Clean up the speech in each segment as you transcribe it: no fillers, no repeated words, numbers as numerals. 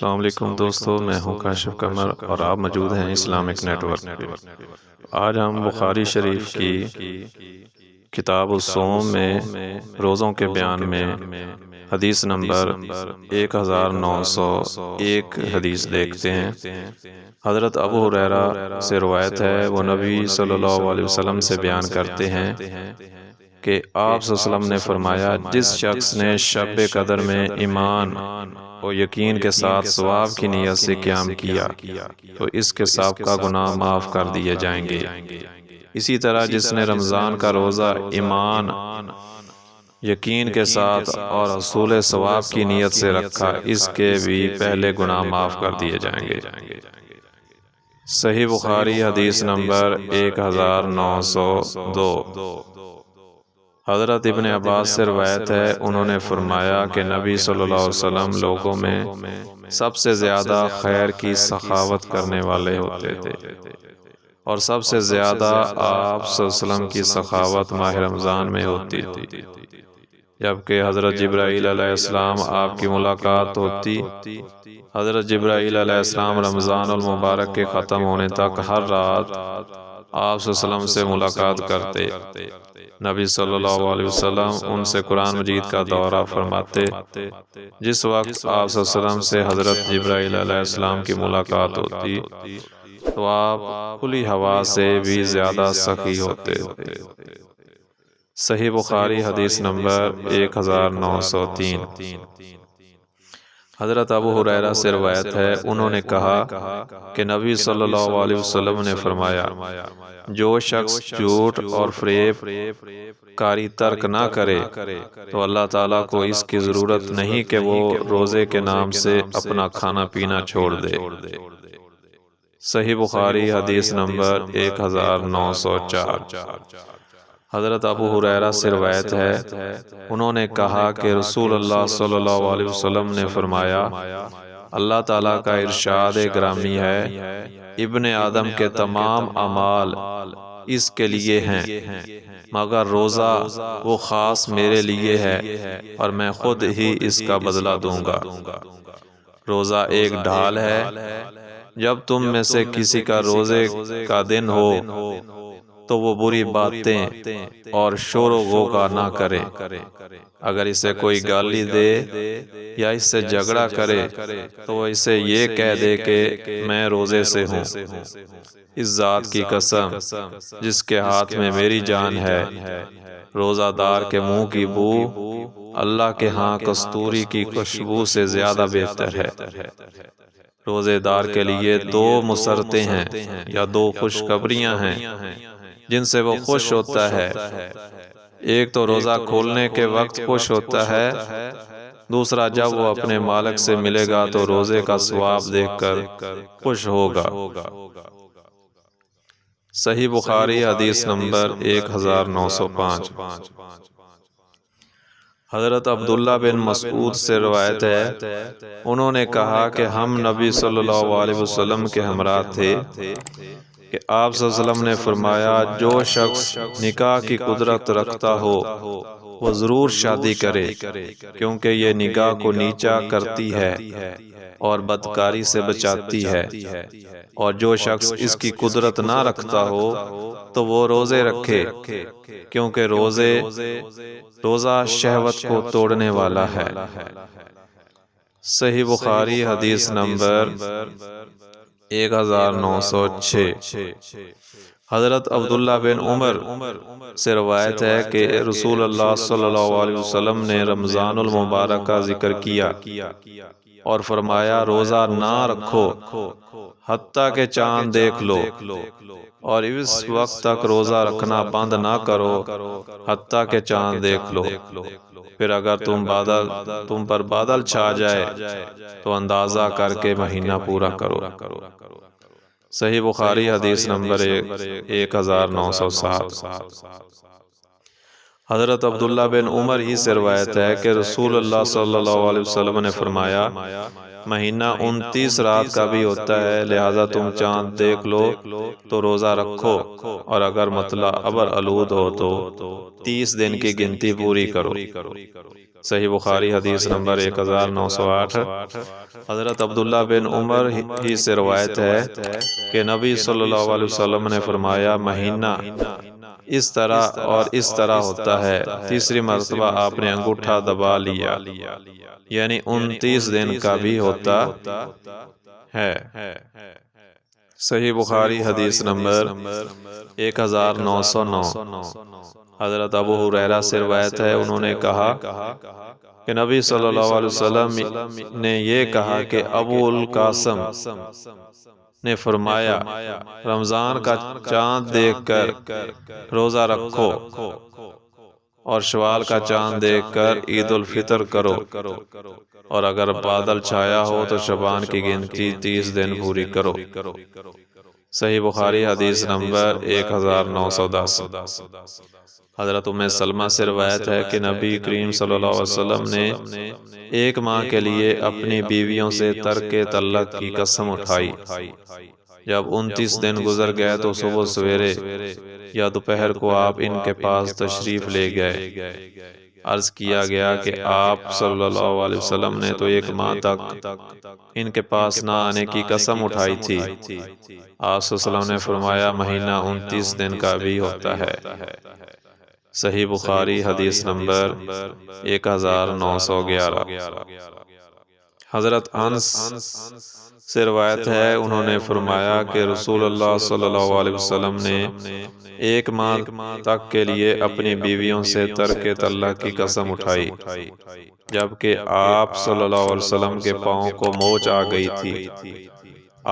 السلام علیکم دوستو، میں ہوں کاشف قمر اور آپ موجود ہیں اسلامک نیٹ ورک پہ۔ آج ہم بخاری شریف کی کتاب الصوم میں روزوں کے بیان میں حدیث نمبر 1901 حدیث دیکھتے ہیں۔ حضرت ابو ہریرہ سے روایت ہے، وہ نبی صلی اللہ علیہ وسلم سے بیان کرتے ہیں کہ آپ صلی اللہ علیہ وسلم نے فرمایا، جس شخص نے شب قدر میں ایمان اور یقین کے ساتھ ثواب کی نیت سے قیام کیا تو اس کے سابقہ گناہ معاف کر دیے جائیں گے۔ اسی طرح جس نے رمضان کا روزہ ایمان یقین کے ساتھ اور حصول ثواب کی نیت سے رکھا، اس کے بھی پہلے گناہ معاف کر دیے جائیں گے۔ صحیح بخاری حدیث نمبر 1902۔ حضرت ابن عباس سے روایت ہے، انہوں نے فرمایا کہ نبی صلی اللہ علیہ وسلم لوگوں میں سب سے زیادہ خیر کی سخاوت کرنے والے ہوتے تھے، اور سب سے زیادہ آپ صلی اللہ علیہ وسلم کی سخاوت ماہ رمضان میں ہوتی تھی، جبکہ حضرت جبرائیل علیہ السلام آپ کی ملاقات ہوتی۔ حضرت جبرائیل علیہ السلام رمضان المبارک کے ختم ہونے تک ہر رات آپ صلی اللہ علیہ وسلم سے ملاقات کرتے۔ نبی صلی اللہ علیہ وسلم ان سے قرآن مجید کا دورہ فرماتے۔ جس وقت آپ صلی اللہ علیہ وسلم سے حضرت جبرائیل علیہ السلام کی ملاقات ہوتی تو آپ کھلی ہوا سے بھی زیادہ سخی ہوتے۔ صحیح بخاری حدیث نمبر 1903۔ حضرت ابو ہریرہ سے روایت ہے، انہوں نے کہا کہ نبی صلی اللہ علیہ وسلم نے فرمایا، جو شخص جھوٹ اور فریب کاری ترک نہ کرے تو اللہ تعالیٰ کو اس کی ضرورت نہیں کہ وہ روزے کے نام سے اپنا کھانا پینا چھوڑ دے۔ صحیح بخاری حدیث نمبر 1904۔ حضرت ابو ہریرہ سے روایت ہے، انہوں نے کہا کہ رسول اللہ صلی اللہ علیہ وسلم نے فرمایا، اللہ تعالیٰ کا ارشاد گرامی ہے، ابن آدم کے تمام اعمال اس کے لیے ہیں مگر روزہ وہ خاص میرے لیے ہے اور میں خود ہی اس کا بدلہ دوں گا۔ روزہ ایک ڈھال ہے، جب تم میں سے کسی کا روزے کا دن ہو تو وہ بری باتیں اور شور و غوغا نہ کرے۔ اگر اسے کوئی گالی دے یا اس سے جھگڑا کرے تو وہ اسے یہ کہہ دے کہ میں روزے سے ہوں۔ اس ذات کی قسم جس کے ہاتھ میں میری جان ہے، روزہ دار کے منہ کی بو اللہ کے ہاں کستوری کی خوشبو سے زیادہ بہتر ہے۔ روزے دار کے لیے دو مسرتیں ہیں یا دو خوشخبریاں ہیں جن سے وہ خوش ہوتا ہے۔ ایک تو روزہ کھولنے کے وقت خوش ہوتا ہے، دوسرا جب وہ اپنے مالک سے ملے گا تو روزے کا ثواب دیکھ کر خوش ہوگا۔ صحیح بخاری حدیث نمبر 1905۔ حضرت عبداللہ بن مسعود سے روایت ہے، انہوں نے کہا کہ ہم نبی صلی اللہ علیہ وسلم کے ہمراہ تھے کہ آپ صلی اللہ علیہ وسلم نے فرمایا، جو شخص نکاح کی قدرت رکھتا ہو وہ ضرور شادی کرے، کیونکہ یہ نگاہ کو نیچا کرتی ہے اور بدکاری سے بچاتی ہے، اور جو شخص اس کی قدرت نہ رکھتا ہو تو وہ روزے رکھے، کیونکہ روزہ شہوت کو توڑنے والا ہے۔ صحیح بخاری حدیث نمبر 1906۔ حضرت عبداللہ بن عمر سے روایت ہے کہ رسول اللہ صلی اللہ علیہ وسلم نے رمضان المبارک کا ذکر کیا اور فرمایا، روزہ نہ رکھو حتیٰ کہ چاند دیکھ لو، اور اس وقت تک روزہ رکھنا بند نہ کرو حتیٰ کہ چاند دیکھ لو، پھر اگر تم پر بادل چھا جائے تو اندازہ کر کے مہینہ پورا کرو۔ صحیح بخاری حدیث نمبر 1907۔ حضرت عبداللہ بن عمر ہی سے روایت ہے کہ رسول اللہ صلی اللہ علیہ وسلم نے فرمایا مہینہ 29 رات کا بھی ہوتا ہے، لہذا تم چاند دیکھ لو تو روزہ رکھو، اور اگر مطلع ابر آلود ہو تو 30 دن کی گنتی پوری کرو۔ صحیح بخاری حدیث نمبر 1908۔ حضرت عبداللہ بن عمر ہی سے روایت ہے کہ نبی صلی اللہ علیہ وسلم نے فرمایا مہینہ اس طرح اور اس طرح ہوتا ہے، تیسری مرتبہ آپ نے انگوٹھا دبا لیا، یعنی 29 دن کا بھی ہوتا ہے۔ صحیح بخاری حدیث نمبر 1909۔ حضرت ابو ہریرہ سے روایت ہے، انہوں نے کہا کہ نبی صلی اللہ علیہ وسلم نے یہ کہا کہ ابو القاسم نے فرمایا رمضان کا چاند دیکھ کر روزہ رکھو اور شوال کا چاند دیکھ کر عید الفطر کرو، اور اگر بادل چھایا ہو تو شعبان کی گنتی 30 دن پوری کرو۔ صحیح بخاری حدیث نمبر 1910۔ حضرت ام سلمہ سے روایت ہے کہ نبی کریم صلی اللہ علیہ وسلم نے ایک ماہ کے لیے اپنی بیویوں سے ترک طلاق کی قسم اٹھائی۔ جب 29 دن گزر گئے تو صبح سویرے یا دوپہر کو آپ ان کے پاس تشریف لے گئے۔ عرض کیا گیا کہ آپ صلی اللہ علیہ وسلم نے تو ایک ماہ تک ان کے پاس نہ آنے کی قسم اٹھائی تھی۔ آپ صلی اللہ علیہ وسلم نے فرمایا مہینہ 29 دن کا بھی ہوتا ہے۔ صحیح بخاری حدیث نمبر 1911۔ حضرت انس سے روایت ہے، انہوں نے فرمایا کہ رسول اللہ صلی اللہ علیہ وسلم نے ایک ماہ تک کے لیے اپنی بیویوں سے ترک طلاق کی قسم اٹھائی، جبکہ آپ صلی اللہ علیہ وسلم کے پاؤں کو موچ آ گئی تھی۔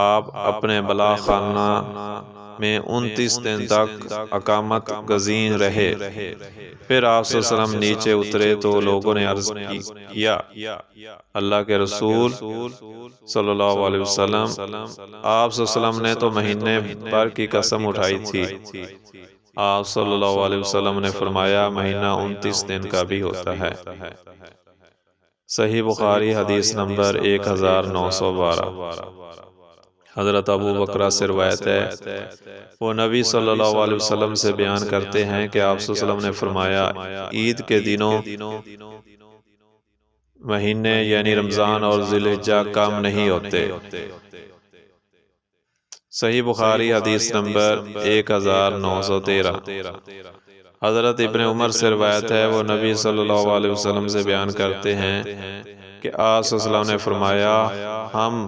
آپ اپنے بلا خانہ میں 29 دن تک اقامت گزین رہے۔ پھر آپ صلی اللہ علیہ وسلم نیچے اترے تو لوگوں نے عرض کیا اللہ کے رسول صلی اللہ علیہ وسلم، آپ صلی اللہ علیہ وسلم نے تو مہینے بھر کی قسم اٹھائی تھی۔ آپ صلی اللہ علیہ وسلم نے فرمایا مہینہ 29 دن کا بھی ہوتا ہے۔ صحیح بخاری حدیث نمبر 1912۔ حضرت ابو بکرہ سے روایت ہے، وہ نبی صلی اللہ علیہ وسلم سے بیان کرتے ہیں کہ آپ صلی اللہ علیہ وسلم نے فرمایا عید کے دنوں مہینے یعنی رمضان اور ذی الحجہ کم نہیں ہوتے۔ صحیح بخاری حدیث نمبر 1913۔ حضرت ابن عمر سے روایت ہے، وہ نبی صلی اللہ علیہ وسلم سے بیان کرتے ہیں کہ آپ صلی اللہ علیہ وسلم نے فرمایا ہم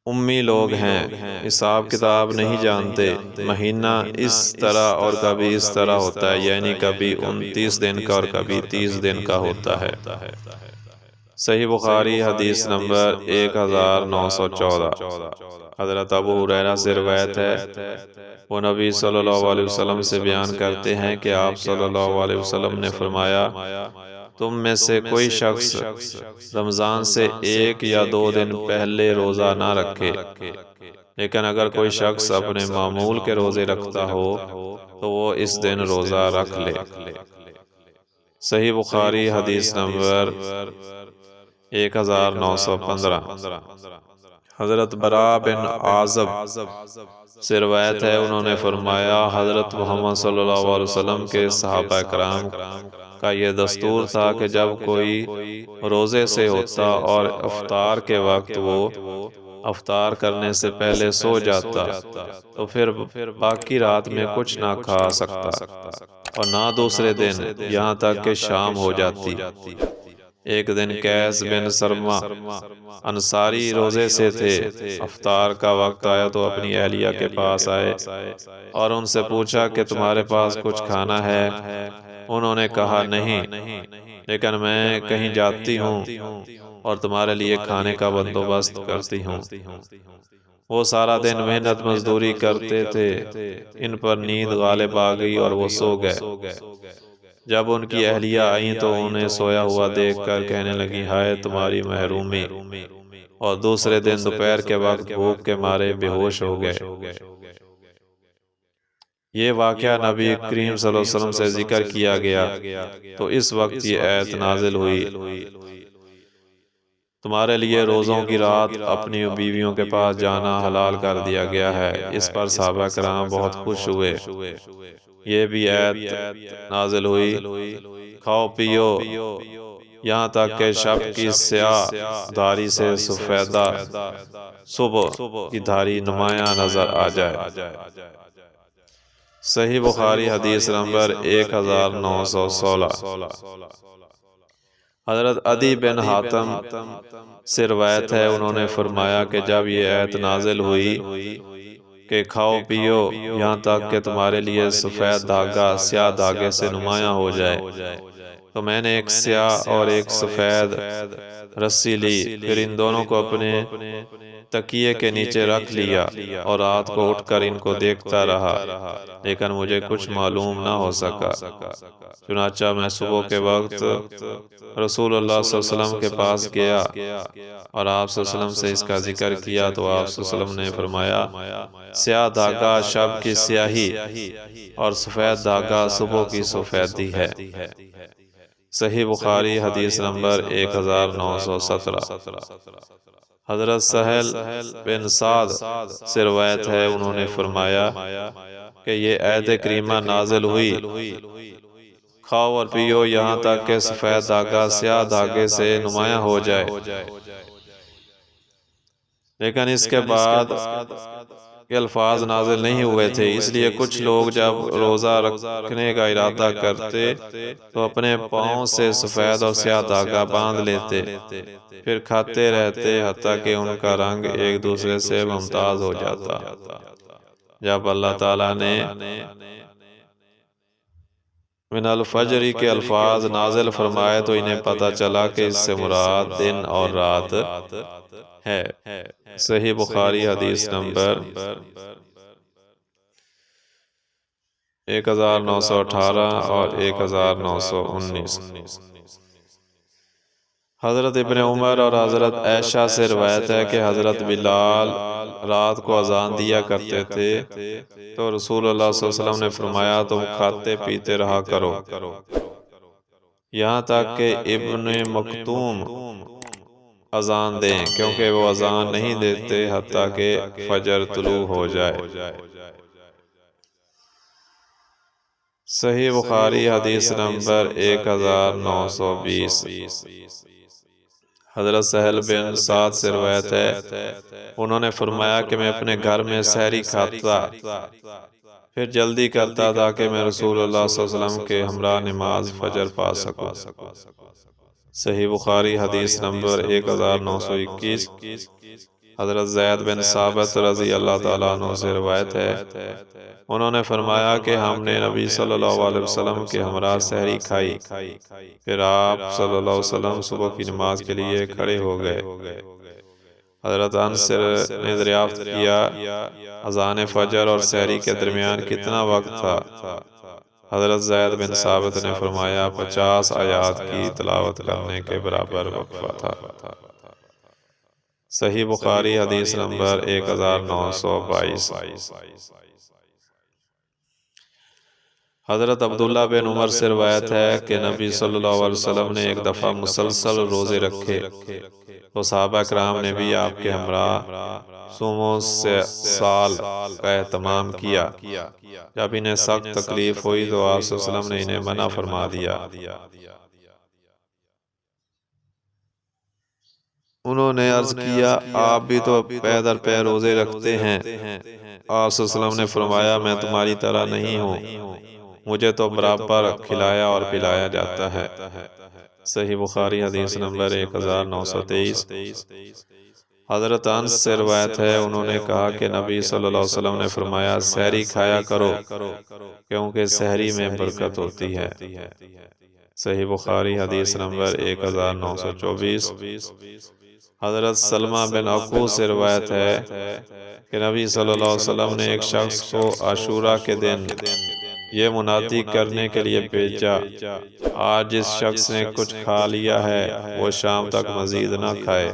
امی لوگ ہیں، حساب کتاب نہیں جانتے، مہینہ اس طرح اور کبھی اس طرح ہوتا ہے، یعنی کبھی 29 دن کا اور کبھی 30 دن کا ہوتا ہے۔ صحیح بخاری حدیث نمبر 1914۔ حضرت ابو ہریرہ سے روایت ہے، وہ نبی صلی اللہ علیہ وسلم سے بیان کرتے ہیں کہ آپ صلی اللہ علیہ وسلم نے فرمایا تم میں سے کوئی شخص رمضان سے 1 یا 2 دن پہلے روزہ نہ رکھے، لیکن اگر کوئی شخص اپنے معمول کے روزے رکھتا ہو تو وہ اس دن روزہ رکھ لے۔ صحیح بخاری حدیث نمبر 1915۔ حضرت براء بن عازب سے روایت ہے، انہوں نے فرمایا حضرت محمد صلی اللہ علیہ وسلم کے صحابہ کرام کا یہ دستور تھا کہ جب کوئی روزے سے ہوتا اور افطار کے وقت وہ افطار کرنے سے پہلے سو جاتا تو پھر باقی رات میں کچھ نہ کھا سکتا اور نہ دوسرے دن، یہاں تک کہ شام ہو جاتی۔ ایک دن قیس بن سرمہ انصاری روزے سے تھے، افطار کا وقت آیا تو اپنی اہلیہ کے پاس آئے اور ان سے پوچھا کہ تمہارے پاس کچھ کھانا ہے؟ انہوں نے کہا نہیں، لیکن میں کہیں جاتی ہوں اور تمہارے لیے کھانے کا بندوبست کرتی ہوں۔ وہ سارا دن محنت مزدوری کرتے تھے، ان پر نیند غالب آ گئی اور وہ سو گئے۔ جب ان کی اہلیہ آئیں تو انہیں سویا ہوا دیکھ کر کہنے لگی ہائے تمہاری محرومی، اور دوسرے دن دوپہر کے وقت بھوک کے مارے بے ہوش ہو گئے۔ یہ واقعہ نبی کریم صلی اللہ علیہ وسلم سے ذکر کیا گیا تو اس وقت یہ آیت نازل ہوئی، تمہارے لیے روزوں کی رات اپنی بیویوں کے پاس جانا حلال کر دیا گیا ہے۔ اس پر صحابہ کرام بہت خوش ہوئے۔ یہ بھی آیت نازل ہوئی، کھاؤ پیو یہاں تک کہ شب کی سیاہ دھاری سے سفیدہ صبح کی دھاری نمایاں نظر آ جائے۔ صحیح بخاری حدیث نمبر 1916۔ حضرت عدی بن حاتم سے روایت ہے، انہوں نے فرمایا کہ جب یہ آیت نازل ہوئی کہ کھاؤ پیو یہاں تک کہ تمہارے لیے سفید دھاگا سیاہ دھاگے سے نمایاں ہو جائے، تو میں نے ایک سیاہ اور ایک سفید رسی لی، پھر ان دونوں کو اپنے تکیے کے نیچے رکھ لیا اور رات کو اٹھ کر ان کو دیکھتا رہا، لیکن مجھے کچھ معلوم نہ ہو سکا۔ چنانچہ میں صبح کے وقت رسول اللہ صلی اللہ علیہ وسلم کے پاس گیا اور آپ صلی اللہ علیہ وسلم سے اس کا ذکر کیا تو آپ صلی اللہ علیہ وسلم نے فرمایا، سیاہ دھاگا شب کی سیاہی اور سفید دھاگا صبح کی سفیدی ہے۔ صحیح بخاری حدیث نمبر 1917۔ حضرت سہل بن سعد سے روایت ہے، انہوں نے فرمایا کہ یہ آیت کریمہ نازل ہوئی، کھاؤ اور پیو یہاں تک کہ سفید دھاگا سیاہ دھاگے سے نمایاں ہو جائے، لیکن اس کے بعد کے الفاظ نازل نہیں ہوئے تھے، اس لیے کچھ لوگ جب روزہ رکھنے کا ارادہ کرتے تو اپنے پاؤں سے سفید اور سیاہ دھاگا باندھ لیتے، پھر کھاتے رہتے حتیٰ کہ ان کا رنگ ایک دوسرے سے ممتاز ہو جاتا۔ جب اللہ تعالیٰ نے من الفجر کے الفاظ نازل فرمائے تو انہیں پتہ چلا کہ اس سے مراد دن اور رات ہے۔ صحیح بخاری حدیث نمبر 1918 اور 1919۔ حضرت ابن عمر اور حضرت عائشہ سے روایت ہے کہ حضرت بلال رات کو اذان دیا کرتے تھے تو رسول اللہ صلی اللہ علیہ وسلم نے فرمایا، تم کھاتے پیتے رہا کرو یہاں تک کہ ابن مکتوم اذان دیں، کیونکہ وہ اذان نہیں دیتے حتیٰ کہ فجر طلوع ہو جائے۔ صحیح بخاری حدیث نمبر 1920۔ حضرت سہل بن سعد سے روایت ہے، انہوں نے فرمایا کہ میں اپنے گھر میں سحری کھاتا پھر جلدی کرتا تھا کہ میں رسول اللہ صلی اللہ علیہ وسلم کے ہمراہ نماز فجر پا سکوں۔ صحیح بخاری حدیث نمبر 1921۔ حضرت زید بن ثابت رضی اللہ تعالیٰ عنہ سے روایت ہے، انہوں نے فرمایا کہ ہم نے نبی صلی اللہ علیہ وسلم کے ہمراہ سحری کھائی، پھر آپ صلی اللہ علیہ وسلم صبح کی نماز کے لیے کھڑے ہو گئے۔ حضرت انس نے دریافت کیا، اذان فجر اور سحری کے درمیان کتنا وقت تھا؟ حضرت زید بن ثابت نے فرمایا 50 آیات کی تلاوت کرنے کے برابر وقفہ تھا۔ صحیح بخاری حدیث نمبر 1922۔ حضرت عبداللہ بن عمر سے روایت ہے کہ نبی صلی اللہ علیہ وسلم نے ایک دفعہ مسلسل روزے رکھے تو صحابہ کرام نے بھی آپ کے ہمراہ صوم سال کا اہتمام کیا۔ جب انہیں سخت تکلیف ہوئی تو آپ صلی اللہ علیہ وسلم نے انہیں منع فرما دیا۔ انہوں نے عرض کیا، آپ بھی تو پے در پے روزے رکھتے ہیں۔ آپ صلی اللہ علیہ وسلم نے فرمایا، میں تمہاری طرح نہیں ہوں، مجھے تو برابر کھلایا اور پلایا جاتا ہے۔ صحیح بخاری حدیث نمبر 1923۔ حضرت انس سے روایت ہے، انہوں نے کہا کہ نبی صلی اللہ علیہ وسلم نے فرمایا، سحری کھایا کرو کیونکہ سحری میں برکت ہوتی ہے۔ صحیح بخاری حدیث نمبر 1924۔ حضرت سلمہ بن عقو سے روایت ہے کہ نبی صلی اللہ علیہ وسلم نے ایک شخص کو عاشورہ کے دن یہ منادی کرنے کے لیے بھیجا، آج جس شخص نے کچھ کھا لیا ہے وہ شام تک مزید نہ کھائے۔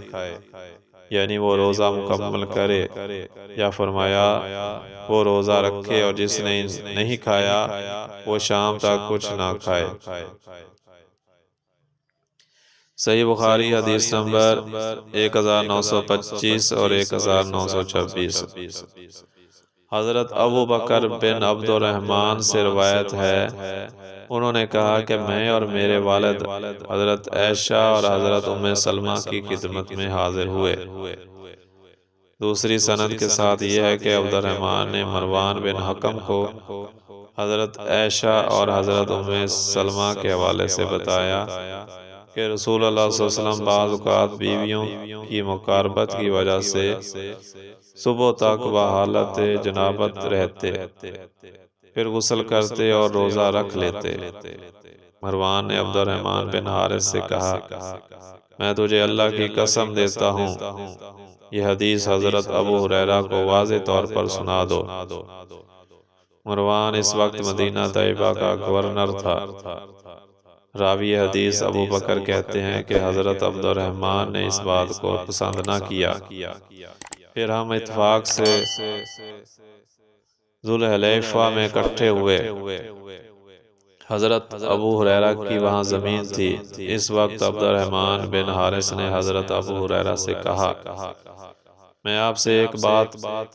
یعنی وہ روزہ مکمل کرے، یا فرمایا وہ روزہ رکھے اور جس نے نہیں کھایا وہ شام تک کچھ نہ کھائے۔ صحیح بخاری حدیث نمبر 1925 اور 1926۔ حضرت ابو بکر بن عبد الرحمن سے روایت ہے، انہوں نے کہا کہ میں اور میرے والد حضرت عائشہ اور حضرت ام سلمہ کی خدمت میں حاضر ہوئے۔ دوسری سند کے ساتھ یہ ہے کہ عبد الرحمن نے مروان بن حکم کو حضرت عائشہ اور حضرت ام سلمہ کے حوالے سے بتایا کہ رسول اللہ صلی اللہ علیہ وسلم بعض اوقات بیویوں کی مقاربت کی وجہ سے صبح تک بحالت جنابت رہتے، پھر غسل کرتے اور روزہ رکھ لیتے۔ مروان نے عبد الرحمن بن حارث سے کہا، میں تجھے اللہ کی قسم دیتا ہوں یہ حدیث حضرت ابو ہریرہ کو واضح طور پر سنا دو۔ مروان اس وقت مدینہ طیبہ کا گورنر تھا۔ راوی حدیث ابو بکر کہتے ہیں کہ حضرت عبد الرحمن نے اس بات کو پسند نہ کیا، پھر ہم اتفاق سے ذوالحلیفہ میں اکٹھے ہوئے۔ حضرت ابو ہریرہ کی وہاں زمین تھی۔ اس وقت عبد الرحمن بن حارث نے حضرت ابو ہریرہ سے کہا، میں آپ سے ایک بات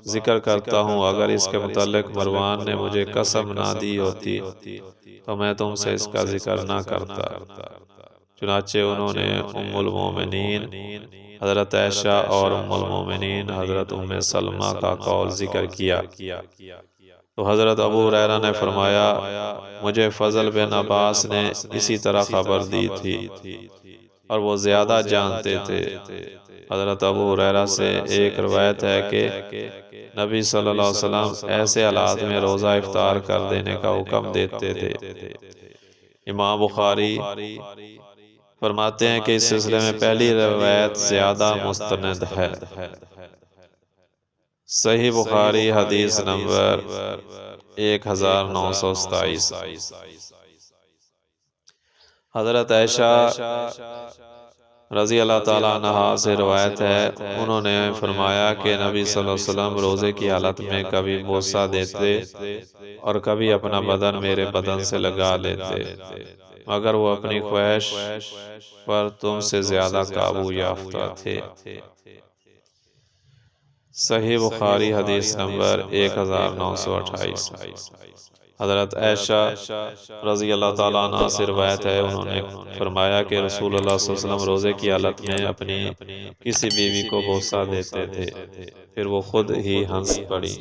ذکر کرتا ہوں، اگر اس کے متعلق مروان نے مجھے قسم نہ دی ہوتی تو میں تم سے اس کا ذکر نہ کرتا۔ چنانچہ انہوں نے ام المومنین حضرت عائشہ اور ام المومنین حضرت ام سلمہ کا قول ذکر کیا تو حضرت ابو ہریرہ نے فرمایا، مجھے فضل بن عباس نے اسی طرح خبر دی تھی اور وہ زیادہ جانتے تھے۔ حضرت ابو ہریرہ سے ایک روایت ہے کہ نبی صلی اللہ علیہ وسلم ایسے حالات میں روزہ افطار کر دینے کا حکم دیتے تھے۔ امام بخاری فرماتے ہیں کہ اس سلسلے میں پہلی روایت زیادہ مستند ہے۔ صحیح بخاری حدیث نمبر 1927۔ حضرت عائشہ رضی اللہ تعالیٰ عنہا سے روایت ہے، انہوں نے فرمایا کہ نبی صلی اللہ علیہ وسلم روزے کی حالت میں کبھی بوسہ دیتے اور کبھی اپنا بدن میرے بدن سے لگا لیتے، مگر وہ اپنی خواہش پر تم سے زیادہ قابو یافتہ تھے۔ صحیح بخاری حدیث نمبر 1928۔ حضرت عائشہ رضی اللہ تعالیٰ عنہ سے روایت ہے، انہوں نے فرمایا کہ رسول اللہ صلی اللہ علیہ وسلم روزے کی حالت میں اپنی کسی بیوی کو بوسہ دیتے تھے، پھر وہ خود ہی ہنس پڑی۔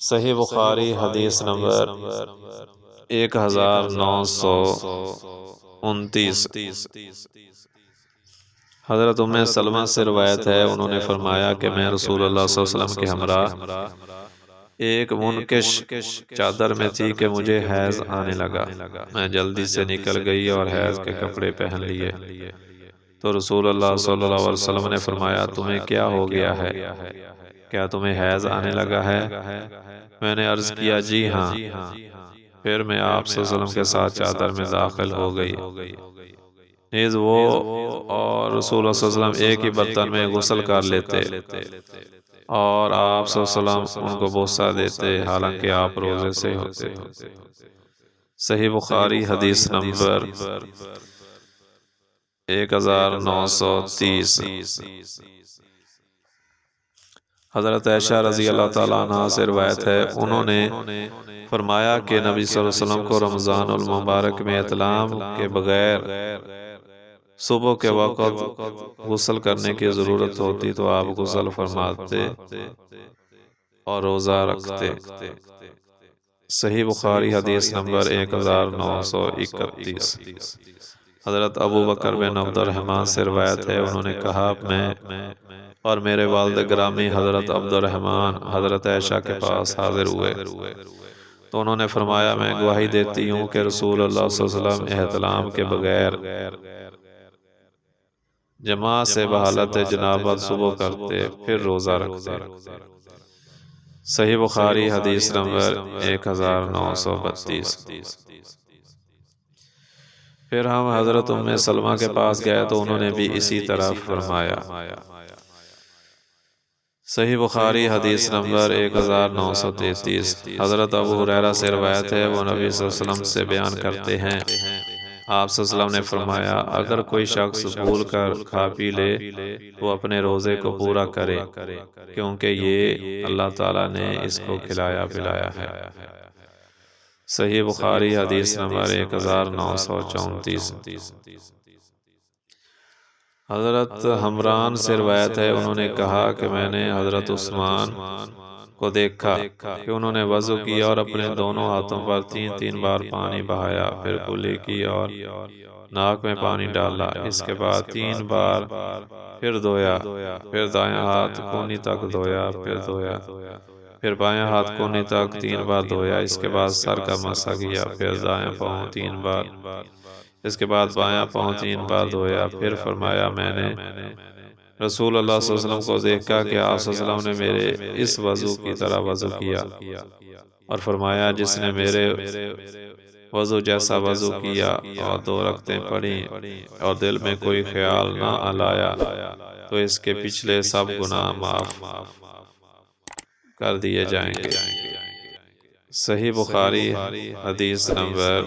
صحیح بخاری حدیث نمبر 1929۔ حضرت ام سلمہ سے روایت ہے، انہوں نے فرمایا کہ میں رسول اللہ صلی اللہ علیہ وسلم کے ہمراہ ایک منکش چادر میں تھی کہ مجھے حیض آنے لگا۔ میں جلدی سے نکل گئی اور حیض کے کپڑے پہن لیے تو رسول اللہ صلی اللہ علیہ وسلم نے فرمایا، تمہیں کیا ہو گیا ہے؟ کیا تمہیں حیض آنے لگا ہے؟ میں نے عرض کیا، جی ہاں۔ پھر میں آپ صلی اللہ علیہ وسلم کے ساتھ چادر میں داخل ہو گئی۔ نیز وہ اور رسول اللہ صلی اللہ علیہ وسلم ایک ہی برتن میں غسل کر لیتے اور آپ صلی اللہ علیہ وسلم ان کو بوسہ دیتے، حالانکہ آپ روزے سے ہوتے۔ صحیح بخاری حدیث نمبر 1930۔ حضرت عائشہ رضی اللہ تعالیٰ عنہ سے روایت ہے، انہوں نے فرمایا کہ نبی صلی اللہ علیہ وسلم کو رمضان المبارک میں احتلام کے بغیر صبح کے وقت غسل کرنے کی ضرورت ہوتی تو آپ غسل فرماتے اور روزہ رکھتے۔ صحیح بخاری حدیث نمبر 1931۔ حضرت ابو بکر بن عبد الرحمن سے روایت ہے، انہوں نے کہا، میں اور میرے والد گرامی حضرت عبد الرحمن حضرت عائشہ کے پاس حاضر ہوئے تو انہوں نے فرمایا، میں گواہی دیتی ہوں کہ رسول اللہ صلی اللہ علیہ وسلم احتلام کے بغیر جماع سے بحالت جنابت صبح کرتے، پھر روزہ رکھتے۔ صحیح بخاری حدیث نمبر 1932۔ پھر ہم حضرت ام سلمہ کے پاس گئے تو انہوں نے بھی اسی طرح فرمایا۔ صحیح بخاری حدیث نمبر 1933۔ حضرت ابو ہریرہ سے روایت ہے، وہ نبی صلی اللہ علیہ وسلم سے بیان کرتے ہیں، آپ صلی اللہ علیہ وسلم نے فرمایا، اگر کوئی شخص بھول کر کھا پی لے تو اپنے روزے کو پورا کرے، کیونکہ یہ اللہ تعالیٰ نے اس کو کھلایا پلایا ہے۔ صحیح بخاری حدیث نمبر 1934۔ حضرت حمران سے روایت ہے، انہوں نے کہا کہ میں نے حضرت عثمان کو دیکھا کہ انہوں نے وضو کیا اور اپنے دونوں ہاتھوں پر 3 بار پانی بہایا، پھر کلی کی اور ناک میں پانی ڈالا، اس کے بعد 3 بار پھر دھویا، پھر دائیں ہاتھ کونی تک دھویا، پھر دھویا، پھر بائیں ہاتھ کونی تک 3 بار دھویا، اس کے بعد سر کا مسح کیا، پھر دائیں پاؤں 3 بار، اس کے بعد بایاں پاؤں 3 بار دھویا، پھر فرمایا، میں نے رسول اللہ صلی اللہ علیہ وسلم کو دیکھا کہ آپ صلی اللہ علیہ وسلم نے میرے اس وضو کی طرح وضو کیا، اور فرمایا، جس نے میرے وضو جیسا وضو کیا اور 2 رکعتیں پڑھیں اور دل میں کوئی خیال نہ لایا تو اس کے پچھلے سب گناہ معاف کر دیے جائیں گے۔ صحیح بخاری حدیث نمبر